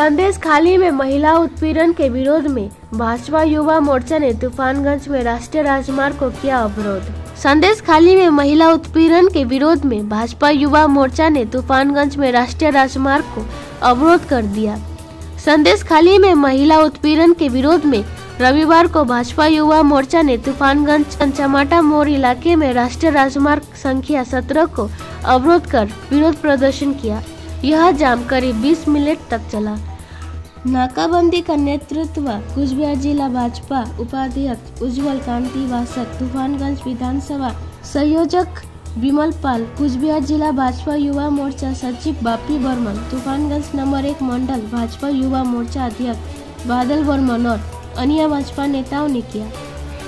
संदेश खाली में महिला उत्पीड़न के विरोध में भाजपा युवा मोर्चा ने तूफानगंज में राष्ट्रीय राजमार्ग को किया अवरोध। संदेश खाली में महिला उत्पीड़न के विरोध में भाजपा युवा मोर्चा ने तूफानगंज में राष्ट्रीय राजमार्ग को अवरोध कर दिया। संदेश खाली में महिला उत्पीड़न के विरोध में रविवार को भाजपा युवा मोर्चा ने तूफानगंज चंचामाटा मोड़ इलाके में राष्ट्रीय राजमार्ग संख्या 17 को अवरोध कर विरोध प्रदर्शन किया। यह जाम करीब 20 मिनट तक चला। नाकाबंदी का नेतृत्व कुचबिहार जिला भाजपा उपाध्यक्ष उज्जवल कांति वासक, तूफानगंज विधानसभा संयोजक विमल पाल, कुचबिहार जिला भाजपा युवा मोर्चा सचिव बापी बर्मन, तूफानगंज नंबर 1 मंडल भाजपा युवा मोर्चा अध्यक्ष बादल बर्मन और अन्य भाजपा नेताओं ने किया।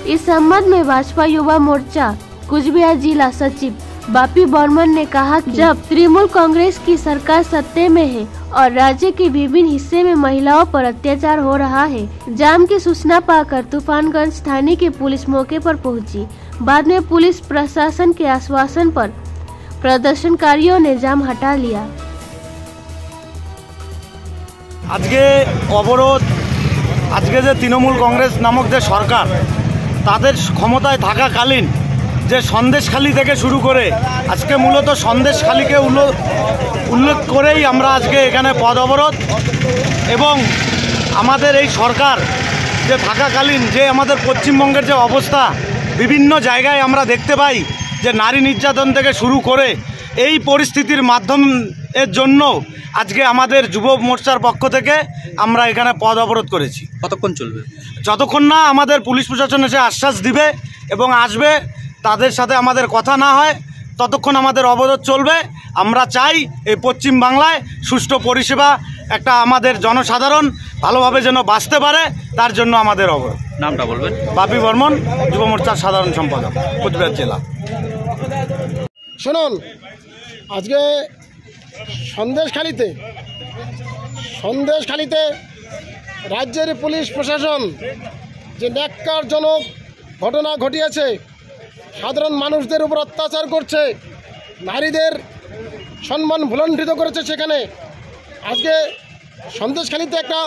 इस संबंध में भाजपा युवा मोर्चा कुचबिहार जिला सचिव बापी बर्मन ने कहा कि जब तृणमूल कांग्रेस की सरकार सत्ते में है और राज्य के विभिन्न हिस्से में महिलाओं पर अत्याचार हो रहा है, जाम की सूचना पाकर तूफानगंज थाने की पुलिस मौके पर पहुंची। बाद में पुलिस प्रशासन के आश्वासन पर प्रदर्शनकारियों ने जाम हटा लिया। आज के अवरोध आज के तृणमूल कांग्रेस नामक जो सरकार ताদের क्षमताয় থাকাকালীন যে সন্দেশখালী থেকে শুরু করে আজকে মূলত সন্দেশখালীকে উল্লেখ করেই আমরা আজকে এখানে পথ অবরোধ এবং আমাদের এই সরকার যে থাকাকালীন যে আমাদের পশ্চিমবঙ্গের যে অবস্থা বিভিন্ন জায়গায় আমরা দেখতে পাই যে নারী নির্যাতন থেকে শুরু করে এই পরিস্থিতির মাধ্যমের জন্য আজকে আমাদের যুব মোর্চার পক্ষ থেকে আমরা এখানে পথ অবরোধ করেছি। কতক্ষণ চলবে? যতক্ষণ না আমাদের পুলিশ প্রশাসন এসে আশ্বাস দিবে এবং আসবে, তাদের সাথে আমাদের কথা না হয় ততক্ষণ আমাদের অবরোধ চলবে। আমরা চাই এই পশ্চিম বাংলায় সুষ্ঠু পরিষেবা একটা আমাদের জনসাধারণ ভালোভাবে যেন বাঁচতে পারে, তার জন্য আমাদের অবরোধ। নামটা বলবেন? বাপি বর্মন, যুব মোর্চার সাধারণ সম্পাদক, কুচবিহার জেলা। শুনুন, আজকে সন্দেশখালীতে রাজ্যের পুলিশ প্রশাসন যে ন্যাক্কারজনক ঘটনা ঘটিয়েছে, সাধারণ মানুষদের উপর অত্যাচার করছে, নারীদের সম্মান ভুলণ্ঠিত করেছে, সেখানে আজকে সন্দেশখালীতে একটা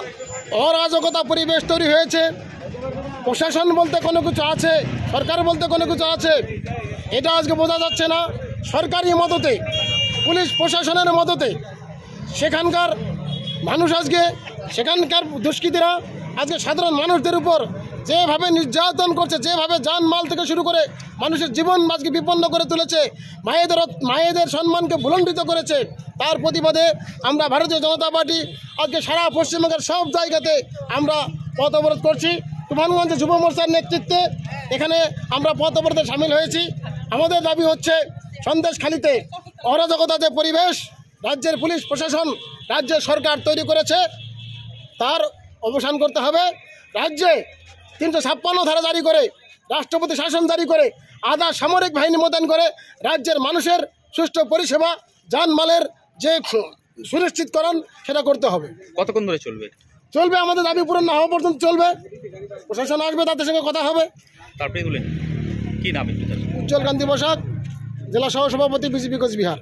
অরাজকতা পরিবেশ তৈরি হয়েছে। প্রশাসন বলতে কোনো কিছু আছে, সরকার বলতে কোনো কিছু আছে, এটা আজকে বোঝা যাচ্ছে না। সরকারি মদতে, পুলিশ প্রশাসনের মদতে সেখানকার মানুষ আজকে, সেখানকার দুষ্কৃতীরা আজকে সাধারণ মানুষদের উপর যেভাবে নির্যাতন করছে, যেভাবে জানমাল থেকে শুরু করে মানুষের জীবন আজকে বিপন্ন করে তুলেছে, মায়েদের সম্মানকে ভুলণ্ঠিত করেছে, তার প্রতিবাদে আমরা ভারতীয় জনতা পার্টি আজকে সারা পশ্চিমবঙ্গের সব জায়গাতে আমরা পথ অবরোধ করছি। তুফানগঞ্জে যুব মোর্চার নেতৃত্বে এখানে আমরা পথ অবরোধে সামিল হয়েছি। আমাদের দাবি হচ্ছে সন্দেশখালীতে অরাজকতা যে পরিবেশ রাজ্যের পুলিশ প্রশাসন, রাজ্যের সরকার তৈরি করেছে, তার অবসান করতে হবে। রাজ্যে 356 ধারা জারি করে, রাষ্ট্রপতি শাসন জারি করে, আধা সামরিক বাহিনী মোতায়েন করে রাজ্যের মানুষের সুষ্ঠু পরিষেবা, জানমালের যে সুনিশ্চিতকরণ সেটা করতে হবে। কতক্ষণ ধরে চলবে? আমাদের দাবি পূরণ না হওয়া পর্যন্ত চলবে। প্রশাসন আসবে, তাদের সঙ্গে কথা হবে। তারপরে বলেন কি নাম? উজ্জ্বল কান্তি বসাক, জেলা সহসভাপতি বিজেপি কোচবিহার।